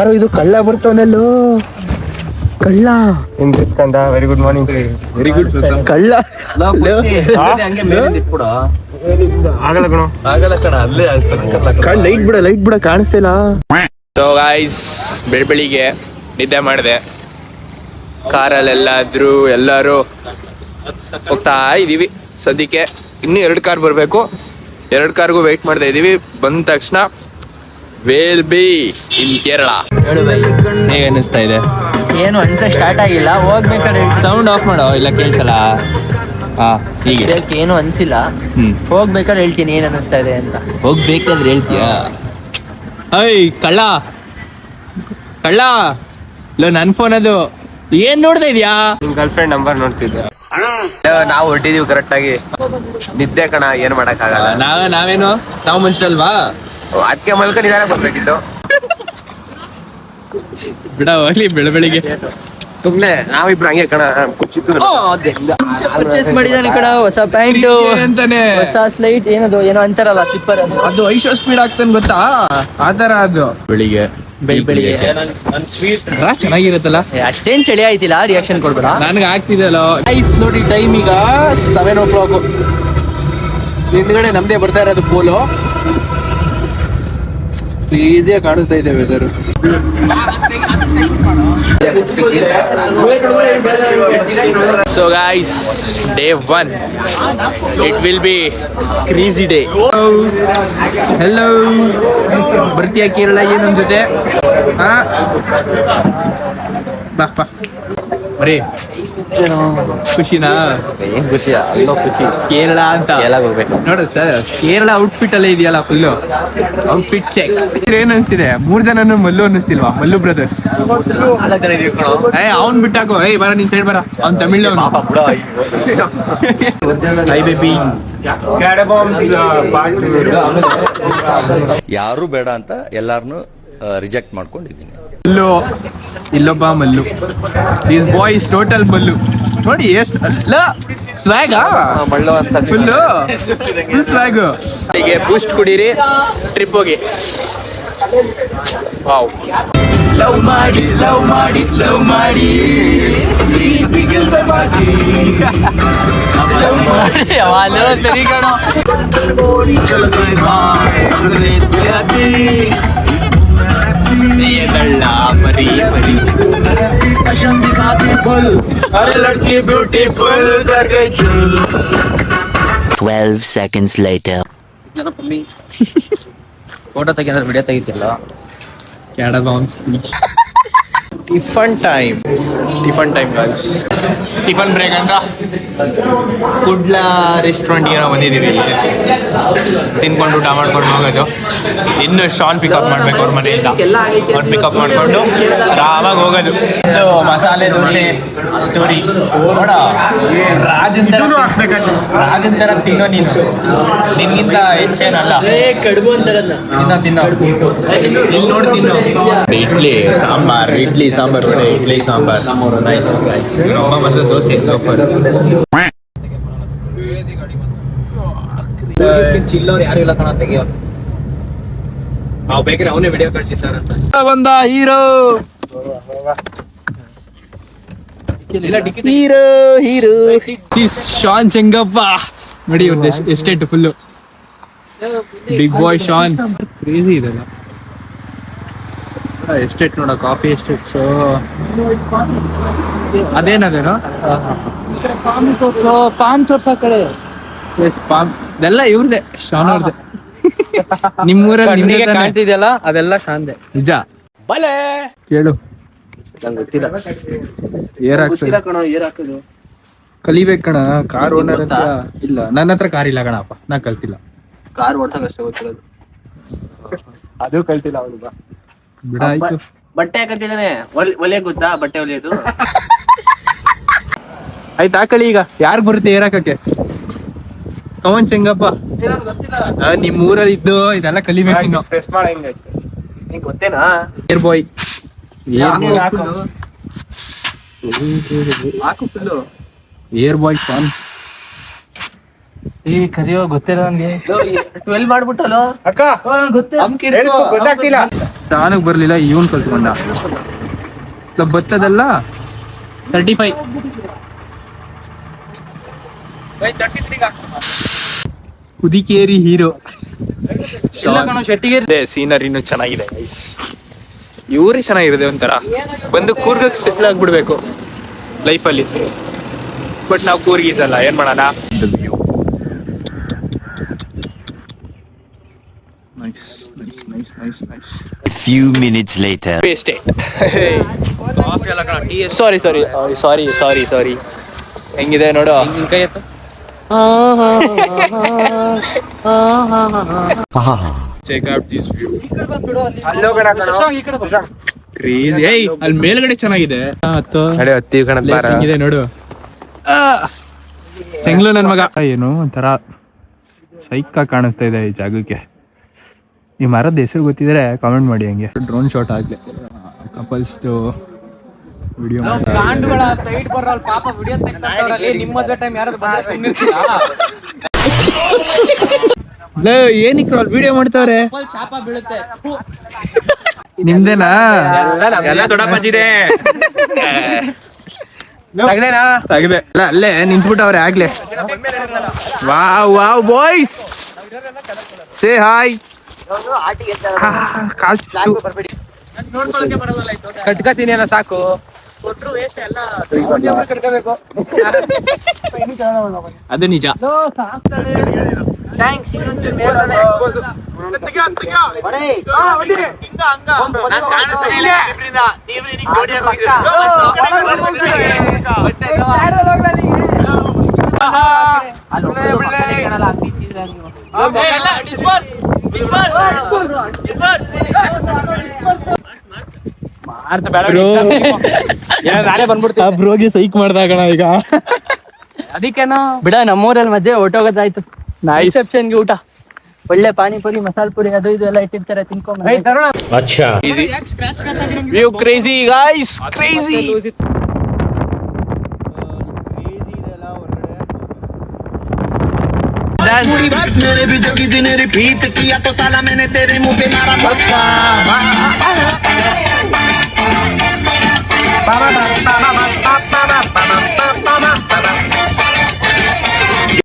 ಯಾರು ಇದು ಕಳ್ಳ ಬರ್ತಾವನಲ್ಲೋ ಕಳ್ಳ ಇಂಗ್ಲಿಷ್ಕಂದ very good morning very good ಕಳ್ಳ ಆಗಲ್ಲ ಕಣ ಆಗಲ್ಲ ಕಣ ಅಲ್ಲೇ ಲೈಟ್ ಬಿಡ ಕಾಣಿಸ್ತಾ ಇಲ್ಲ. ಸೊ ಗಾಯ್ಸ್ ಬೆಳಿಗ್ಗೆ ನಿದ್ದೆ ಮಾಡಿದೆ ಕಾರಲ್ಲೆಲ್ಲಾದ್ರು ಎಲ್ಲರೂ ಹೋಗ್ತಾ ಇದೀವಿ. ಸದ್ಯಕ್ಕೆ ಇನ್ನೂ 2 ಕಾರ್ ಬರಬೇಕು. 2 ಕಾರ್ಗೂ ವೆಯ್ಟ್ ಮಾಡ್ತಾ ಇದೀವಿ. ಬಂದ ತಕ್ಷಣ ವೇಲ್ ಬಿ ಇನ್ ಕೇರಳ. ಹೇಗೆ ಅನ್ನಿಸ್ತಾ ಇದೆ? ಏನು ಅನ್ಸ ಸ್ಟಾರ್ಟ್ ಆಗಿಲ್ಲ, ಹೋಗ್ಬೇಕಾದ್ರೆ ಸೌಂಡ್ ಆಫ್ ಮಾಡೋ ಇಲ್ಲ ಕೇಳಿಸಲ್ಲ. ಹೀಗೆ ಏನು ಅನ್ಸಿಲ್ಲ. ಹೋಗ್ಬೇಕಾದ್ರೆ ಹೇಳ್ತೀನಿ ಏನ್ ಅನಿಸ್ತಾ ಇದೆ ಅಂತ. ಹೋಗ್ಬೇಕಾದ್ರೆ ಹೇಳ್ತೀಯಾ? ಅಯ್ಯ ಕಳ್ಳ ಇಲ್ಲ ನನ್ನ ಫೋನ್ ಅದು. ಏನ್ ನೋಡ್ತಾ ಇದೀಯಾ? ನಿಮ್ ಗರ್ಲ್ ಫ್ರೆಂಡ್ ನಂಬರ್ ನೋಡ್ತಿದ್ದೆ. ನಾವು ಹೊಟ್ಟಿದೀವಿ ಕರೆಕ್ಟ್ ಆಗಿ. ನಿದ್ದೆ ಕಣ, ಏನ್ ಮಾಡಕ್ ಆಗಲ್ಲ. ನಾವು ಮನುಷ್ಯಲ್ವಾ? ಅದಕ್ಕೆ ಮಲ್ಕ ನಿಧಾನ ಬರ್ಬೇಕಿತ್ತು. ಬಿಡ ಹೋಗ್ಲಿ ಬೆಳಿಗ್ಗೆ ಸುಮ್ನೆ ನಾವಿಬ್ರು ಹಂಗೆ ಕಣ ಪರ್ಚೇಸ್ ಮಾಡಿದಾನೆ ಕಣ. ಹೊಸ ಪ್ಯಾಂಟ್ ಅಂತಾನೆ, ಹೊಸ ಸ್ಲೈಟ್, ಏನೋ ಅಂತಾರಲ್ಲ ಸ್ಲಿಪ್ಪರ್, ಅದು ಐಶೋ ಸ್ಪೀಡ್ ಆಗ್ತಾನೆ ಗೊತ್ತಾ? ಆತರ ಅದು ಬೆಳಿಗ್ಗೆ ಚೆನ್ನಾಗಿರುತ್ತಲ್ಲ. ಅಷ್ಟೇನ್ ಚಳಿ ಆಯ್ತಿಲ್ಲ, ರಿಯಾಕ್ಷನ್ ಕೊಡ್ಬೇಡ. ನನ್ಗೆ ಆಗ್ತಿದೆಲ್ಲ. ಐಸ್ ನೋಡಿ, ಟೈಮ್ ಈಗ 7 o'clock. ಹಿಂದ್ಗಡೆ ನಮ್ದೇ ಬರ್ತಾ ಇರೋದು ಪೋಲೋ. ಈಸಿಯಾಗಿ ಕಾಣಿಸ್ತಾ ಇದೆ weather. So guys, day 1 it will be crazy day. Hello ಬರ್ತೀಯಾ ಕೇರಳಗೆ ನಮ್ಮ ಜೊತೆ? ಬಾ ಬರೀ ಖುಷಿನಾ? ಏನ್ ಖುಷಿಯಾ? ಅಲ್ಲೋ ಖುಷಿ. ಕೇರಳ ಅಂತ ಹೋಗ್ಬೇಕು ನೋಡು ಸರ್. ಕೇರಳ ಔಟ್ಫಿಟ್ ಅಲ್ಲೇ ಇದೆಯಲ್ಲ ಫುಲ್ಲು ಔಟ್ಫಿಟ್ ಚೆಕ್. ಏನ್ ಅನ್ಸ್ತಿದೆ? 3 ಜನನು ಮಲ್ಲು ಅನ್ನಿಸ್ತಿಲ್ವಾ? ಮಲ್ಲು ಬ್ರದರ್ಸ್. ಅವ್ನ್ ಬಿಟ್ಟಾಕೋ. ಬರ ನಿನ್ ಸೈಡ್ ಬರ. ಅವ್ನ್ ತಮಿಳ್. High baby. ಯಾರು ಬೇಡ ಅಂತ ಎಲ್ಲಾರನು ರಿಜೆಕ್ಟ್ ಮಾಡ್ಕೊಂಡಿದ್ದೀನಿ. ಇಲ್ಲೊಬ್ಬ Mallu. This boy is total Mallu. ನೋಡಿ ಎಷ್ಟು ಅಲ್ಲ ಸ್ವ್ಯಾಗ ಫುಲ್ ಸ್ವ್ಯಾಗ್. ಹೀಗೆ ಬೂಸ್ಟ್ ಕುಡೀರಿ, ಟ್ರಿಪ್ ಹೋಗಿ. ವಾವ್. ಲವ್ ಮಾಡಿ ಸರಿ ಕಣ. ಮರಿ 12 seconds later. ಫೋಟೋ ತೆಗಿದ್ರೆ ವಿಡಿಯೋ ತೆಗಿತಿಲ್ಲ. ಕ್ಯಾಡ bounce. Tiffin time guys. Tiffin break ಅಂತ ಕುಡ್ಲಾ ರೆಸ್ಟೋರೆಂಟ್ ಏನೋ ಬಂದಿದ್ದೀವಿ. ತಿನ್ಕೊಂಡು ಊಟ ಮಾಡ್ಕೊಂಡು ಹೋಗೋದು. ಇನ್ನು ಶಾನ್ ಪಿಕಪ್ ಮಾಡ್ಬೇಕು ಅವ್ರ ಮನೆಯಿಂದ. ಅವ್ರು ಪಿಕಪ್ ಮಾಡ್ಕೊಂಡು ಆರಾಮಾಗಿ ಹೋಗೋದು. ಇದು ಮಸಾಲೆ ದೋಸೆ ಸ್ಟೋರಿ ನೋಡ. ರಾಜನ್ ತರ ತಿನ್ನೋ ನೀನು. ನಿನ್ಗಿಂತ ಹೆಚ್ಚೇನಲ್ಲ. ಕಡುಬು ಅಂತಾರಲ್ಲ. ತಿನ್ನೋ ಇಲ್ಲಿ ನೋಡಿ ತಿನ್ನೋ. ಇಡ್ಲಿ ಸಾಂಬಾರ್ ವಡೆ, ಇಡ್ಲಿ ಸಾಂಬಾರ್ ನೈಸ್. ಅಮ್ಮ ಬಂದು ದೋಸೆ ಚಿಲ್ಲೋರು ಯಾರು ಇಲ್ಲ ಕಣ, ತೆಗಿಯೋ. ನಾವು ಬೇಕಾದ್ರೆ ಅವನೇ ವಿಡಿಯೋ ಕಳಿಸಿ ಸರ್ ಅಂತ ಬಂದ ಹೀರೋ. ಶಾನ್ ಚೆಂಗಪ್ಪ ನೋಡಿ. ಎಸ್ಟೇಟ್ ಫುಲ್ಲು ಬಿಗ್ ಬಾಯ್ ಶಾನ್. ಕ್ರೇಜಿ ಇದೆಲ್ಲ ಎಸ್ಟೇಟ್ ನೋಡ. ಕಾಫಿ ಎಸ್ಟೇಟ್ಸ್ ಅದೇನದೇನೋ ಪಾಮ್ ತೋರ್ಸೋ ಕಡೆ. ಪಾಮ್ ಇದೆಲ್ಲ ಇವ್ರದೇ, ಶಾನ್ ಅವ್ರದೇ. ನಿಮ್ಮೂರಲ್ಲಿ ಕಾಣ್ತಿದ್ಯಲ್ಲ ಅದೆಲ್ಲ ಶಾಂದೆ. ನಿಜ ಬಲೆ ಕೇಳು. ಗೊತ್ತಿಲ್ಲ ಏರ್ ಹಾಕೋದು ಕಲಿಬೇಕು ಕಣ. ಕಾರ್ ಓನರ್ ಅಂತ ಇಲ್ಲ. ನನ್ನ ಹತ್ರ ಕಾರ್ ಇಲ್ಲ ಕಣಪ್ಪ. ನಾ ಕಲ್ತಿಲ್ಲ. ಕಾರ್ ಓಡ್ಸಕ್ ಅಷ್ಟೇ ಗೊತ್ತಿರೋದು. ಅದು ಕಲ್ತಿಲ್ಲ ಅವನು. ಬಿಡ ಆಯ್ತು. ಬಟ್ಟೆ ಹಾಕಂತಿದ್ದಾನೆ. ಒಲೆ ಗೊತ್ತಾ ಬಟ್ಟೆ ಹೊಲಿಯೋದು? ಆಯ್ತು ಹಾಕಳಿ. ಈಗ ಯಾರು ಬರುತ್ತೆ ಏರಾಕಕ್ಕೆ? ಕವನ್ ಚೆಂಗಪ್ಪ. ನಿಮ್ ಊರಲ್ಲಿ ಇದ್ದು ಇದೆಲ್ಲ ಕಲಿಬೇಕು. ಪ್ರೆಸ್ ಮಾಡ ಹಿಂಗೆ ನಿಂಗೆ ಗೊತ್ತೇನಾ? ಏರ್ ಬಾಯ್ ಏರ್ ಬಾಯ್ ಶಾನ್. ಕರಿಯೋ ಗೊತ್ತಿಲ್ಲ ನನ್ಗೆ. 12 ಮಾಡ್ಬಿಟ್ಟಲ್ಲ ಅಕ್ಕ. ಗೊತ್ತಿಲ್ಲ. ಗೊತ್ತಾಗ್ತಿಲ್ಲ. ಶಾನಕ್ ಬರ್ಲಿಲ್ಲ, ಇವನ್ ಕಲ್ತ್ಕೊಂಡ. ಬತ್ತದಲ್ಲ 35. ಕುದಿಕೇರಿ ಹೀರೋ. ಶೆಟ್ಟಿಗೆ ಸೀನರಿನೂ ಚೆನ್ನಾಗಿದೆ ಗೈಸ್. ಇವ್ರಿ ಚೆನ್ನಾಗಿರುತ್ತೆ ಒಂಥರ. ಬಂದು ಕೂರ್ಗಕ್ಕೆ ಸೆಟ್ಲ್ ಆಗ್ಬಿಡ್ಬೇಕು ಲೈಫಲ್ಲಿ. ಬಟ್ ನಾವು ಕೂರ್ಗೀಸಲ್ಲ, ಏನ್ ಮಾಡೋಣ. A few minutes later. ಸಾರಿ ಹೆಂಗಿದೆ ನೋಡು. ಕೈ ಎತ್ತು. Check out this view. ಅಲ್ಲೋಗಣ ಕ್ರೇಜಿ. ಅಲ್ಲಿ ಮೇಲ್ಗಡೆ ಚೆನ್ನಾಗಿದೆ. ಹೆಂಗಿದೆ ನೋಡು. ಚೆಂಗ್ಲು ನನ್ ಮಗ. ಏನು ಒಂಥರ ಸೈಕ್ ಕಾಣಿಸ್ತಾ ಇದೆ ಈ ಜಾಗಕ್ಕೆ. ಈ ಮರದ ಹೆಸರು ಗೊತ್ತಿದ್ರೆ ಕಾಮೆಂಟ್ ಮಾಡಿ. ಹಂಗೆ ಡ್ರೋನ್ ಶಾಟ್ ಆಗ್ಲಿ ಕಪಲ್ಸ್ ವಿಡಿಯೋ. ಸೈಡ್ ಬರಲ್ಲ ಪಾಪ ವಿಡಿಯೋ ತೆಗ್ದಾವ್ರಲ್ಲಿ. ನಿಮ್ಮ ಮದುವೆ ಟೈಮ್ ಯಾರಾದ್ರು ಬಂದ್ರೆ ಏನಕ್ಕೆ ವಿಡಿಯೋ ಮಾಡ್ತಾವ್ರೆ? ಶಾಪ ಬೀಳುತ್ತೆ. ನಿಮ್ದೇನಾ? ಎಲ್ಲ ದೊಡ್ಡಪ್ಪಾಜಿದೆ. ತೆಗ್ದೆ. ಅಲ್ಲ ಅಲ್ಲೇ ನಿಂತ್ಬಿಟ್ಟವ್ರೆ ಆಗ್ಲೇ. Wow boys, say hi. ಕಟ್ಕತೀನಿ ಅಲ್ಲ ಸಾಕು. ಅದು ನಿಜ. ನಾಳೆ ಬಂದ್ಬಿಡ್ತೀನಿ. ಬ್ರೋಗೆ ಸೈಕ್ ಮಾಡ್ದಾಗಣ ಈಗ. ಅದಕ್ಕೇನೋ ಬಿಡ, ನಮ್ಮೂರಲ್ಲಿ ಮಧ್ಯೆ ಹೊಟ್ಟೋಗೋದಾಯ್ತು. ರಿಸೆಪ್ಷನ್ಗೆ ಊಟ ಒಳ್ಳೆ ಪಾನಿಪುರಿ, ಮಸಾಲ ಪುರಿ, ಅದು ಇದು ಎಲ್ಲ ಇಟ್ಟಿರ್ತಾರೆ, ತಿನ್ಕೊಂಡು. View crazy guys, crazy. मेरे भी जो किसी ने रिपीट किया तो साला मैंने तेरे मुंह पे मारा पक्का।